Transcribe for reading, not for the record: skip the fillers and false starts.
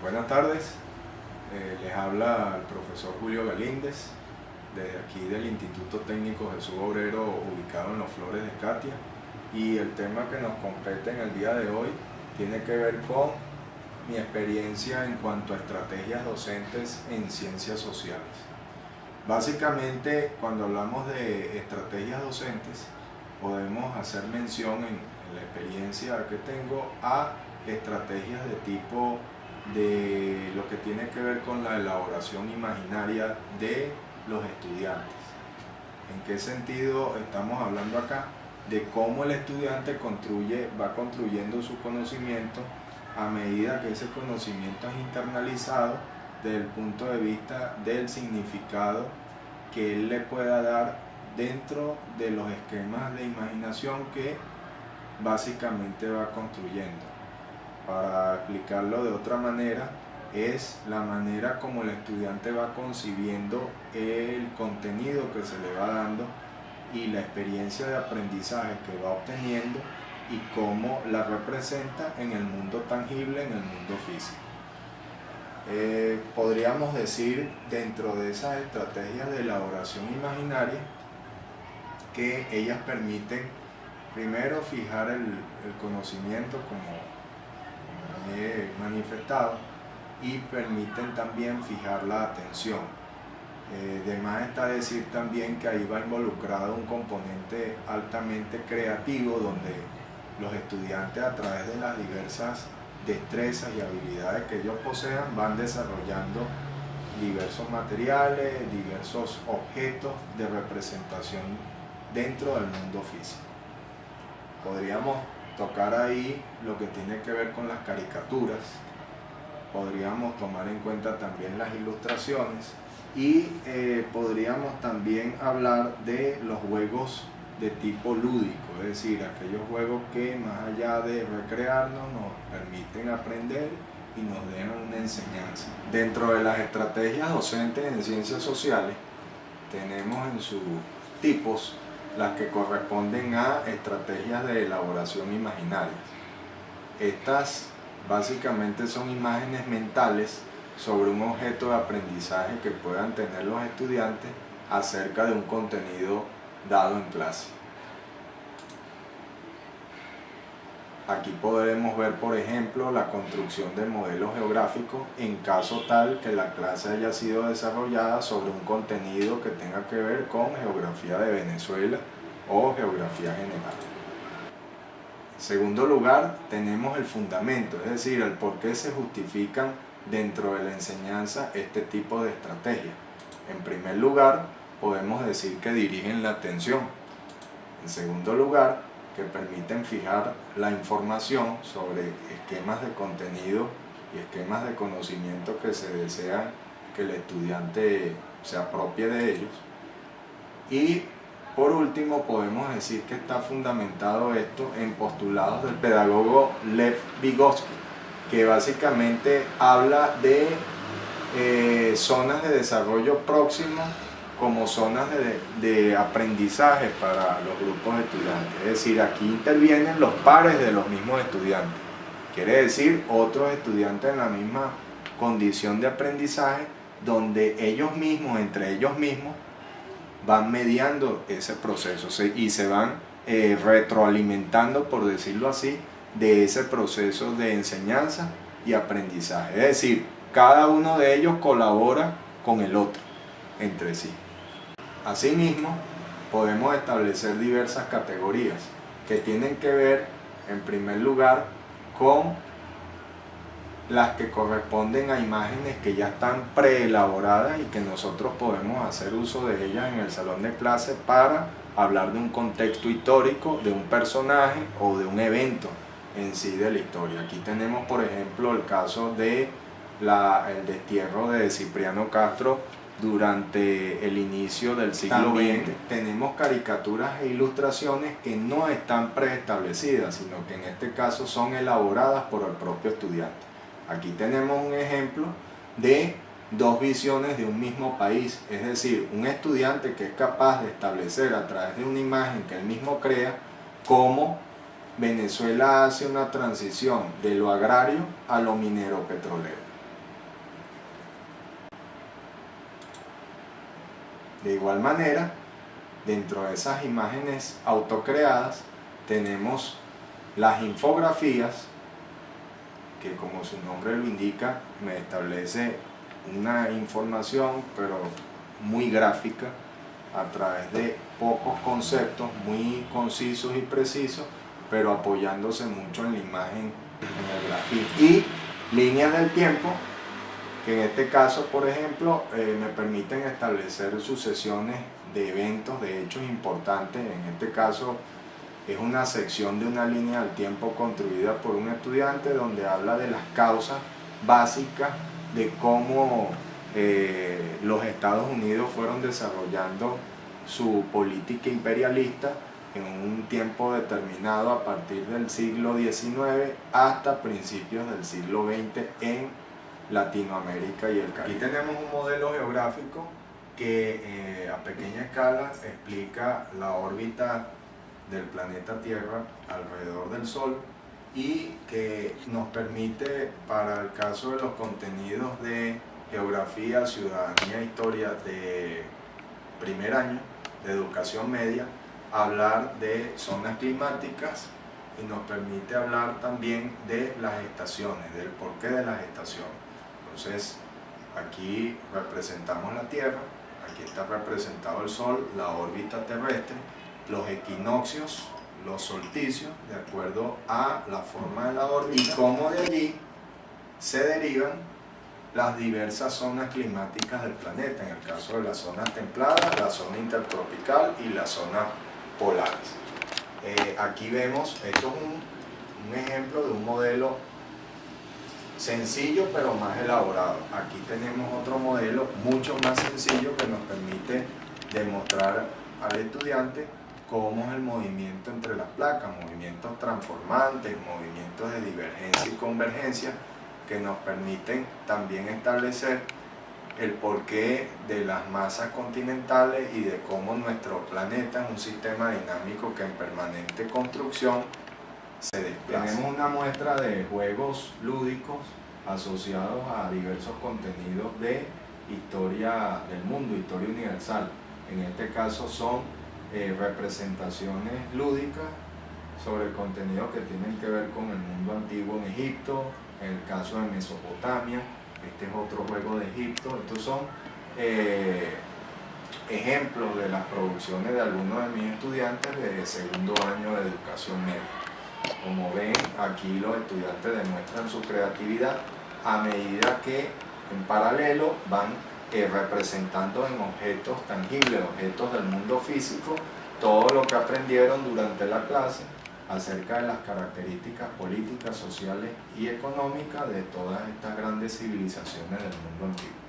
Buenas tardes, les habla el profesor Julio Galíndez desde aquí del Instituto Técnico Jesús Obrero ubicado en Los Flores de Catia, y el tema que nos compete en el día de hoy tiene que ver con mi experiencia en cuanto a estrategias docentes en ciencias sociales. Básicamente, cuando hablamos de estrategias docentes, podemos hacer mención en la experiencia que tengo a estrategias de tipo de lo que tiene que ver con la elaboración imaginaria de los estudiantes. ¿En qué sentido estamos hablando acá? De cómo el estudiante va construyendo su conocimiento a medida que ese conocimiento es internalizado desde el punto de vista del significado que él le pueda dar dentro de los esquemas de imaginación que básicamente va construyendo. Para explicarlo de otra manera, es la manera como el estudiante va concibiendo el contenido que se le va dando y la experiencia de aprendizaje que va obteniendo y cómo la representa en el mundo tangible, en el mundo físico. Podríamos decir, dentro de esas estrategias de elaboración imaginaria, que ellas permiten primero fijar el conocimiento como he manifestado, y permiten también fijar la atención. De más está decir también que ahí va involucrado un componente altamente creativo, donde los estudiantes, a través de las diversas destrezas y habilidades que ellos posean, van desarrollando diversos materiales, diversos objetos de representación dentro del mundo físico. Podríamos tocar ahí lo que tiene que ver con las caricaturas, podríamos tomar en cuenta también las ilustraciones y podríamos también hablar de los juegos de tipo lúdico, es decir, aquellos juegos que más allá de recrearnos nos permiten aprender y nos dejan una enseñanza. Dentro de las estrategias docentes en ciencias sociales tenemos en sus tipos las que corresponden a estrategias de elaboración imaginaria. Estas básicamente son imágenes mentales sobre un objeto de aprendizaje que puedan tener los estudiantes acerca de un contenido dado en clase. Aquí podremos ver, por ejemplo, la construcción de modelos geográficos en caso tal que la clase haya sido desarrollada sobre un contenido que tenga que ver con geografía de Venezuela o geografía general. En segundo lugar, tenemos el fundamento, es decir, el por qué se justifican dentro de la enseñanza este tipo de estrategias. En primer lugar, podemos decir que dirigen la atención. En segundo lugar, que permiten fijar la información sobre esquemas de contenido y esquemas de conocimiento que se desea que el estudiante se apropie de ellos. Y por último, podemos decir que está fundamentado esto en postulados del pedagogo Lev Vygotsky, que básicamente habla de zonas de desarrollo próximo como zonas de aprendizaje para los grupos de estudiantes. Es decir, aquí intervienen los pares de los mismos estudiantes. Quiere decir, otros estudiantes en la misma condición de aprendizaje, donde ellos mismos, entre ellos mismos, van mediando ese proceso y se van retroalimentando, por decirlo así, de ese proceso de enseñanza y aprendizaje. Es decir, cada uno de ellos colabora con el otro, entre sí. Asimismo, podemos establecer diversas categorías que tienen que ver, en primer lugar, con las que corresponden a imágenes que ya están preelaboradas y que nosotros podemos hacer uso de ellas en el salón de clase para hablar de un contexto histórico, de un personaje o de un evento en sí de la historia. Aquí tenemos, por ejemplo, el caso de el destierro de Cipriano Castro durante el inicio del siglo XX. Tenemos caricaturas e ilustraciones que no están preestablecidas, sino que en este caso son elaboradas por el propio estudiante. Aquí tenemos un ejemplo de dos visiones de un mismo país, es decir, un estudiante que es capaz de establecer a través de una imagen que él mismo crea cómo Venezuela hace una transición de lo agrario a lo minero petrolero. De igual manera, dentro de esas imágenes autocreadas tenemos las infografías, que como su nombre lo indica, me establece una información pero muy gráfica a través de pocos conceptos muy concisos y precisos, pero apoyándose mucho en la imagen, en el grafismo. Y líneas del tiempo, que en este caso, por ejemplo, me permiten establecer sucesiones de eventos, de hechos importantes. En este caso es una sección de una línea del tiempo construida por un estudiante donde habla de las causas básicas de cómo los Estados Unidos fueron desarrollando su política imperialista en un tiempo determinado a partir del siglo XIX hasta principios del siglo XX en Latinoamérica y el Caribe. Aquí tenemos un modelo geográfico que a pequeña escala explica la órbita del planeta Tierra alrededor del Sol y que nos permite, para el caso de los contenidos de geografía, ciudadanía e historia de primer año, de educación media, hablar de zonas climáticas y nos permite hablar también de las estaciones, del porqué de las estaciones. Entonces, aquí representamos la Tierra, aquí está representado el Sol, la órbita terrestre, los equinoccios, los solsticios, de acuerdo a la forma de la órbita, y cómo de allí se derivan las diversas zonas climáticas del planeta, en el caso de las zonas templadas, la zona intertropical y las zonas polares. Aquí vemos, esto es un ejemplo de un modelo sencillo pero más elaborado. Aquí tenemos otro modelo mucho más sencillo que nos permite demostrar al estudiante cómo es el movimiento entre las placas, movimientos transformantes, movimientos de divergencia y convergencia, que nos permiten también establecer el porqué de las masas continentales y de cómo nuestro planeta es un sistema dinámico que en permanente construcción se desplaza. Tenemos una muestra de juegos lúdicos asociados a diversos contenidos de historia del mundo, historia universal. En este caso son representaciones lúdicas sobre contenidos que tienen que ver con el mundo antiguo en Egipto, en el caso de Mesopotamia. Este es otro juego de Egipto. Estos son ejemplos de las producciones de algunos de mis estudiantes de segundo año de educación media. Como ven, aquí los estudiantes demuestran su creatividad a medida que en paralelo van representando en objetos tangibles, objetos del mundo físico, todo lo que aprendieron durante la clase acerca de las características políticas, sociales y económicas de todas estas grandes civilizaciones del mundo antiguo.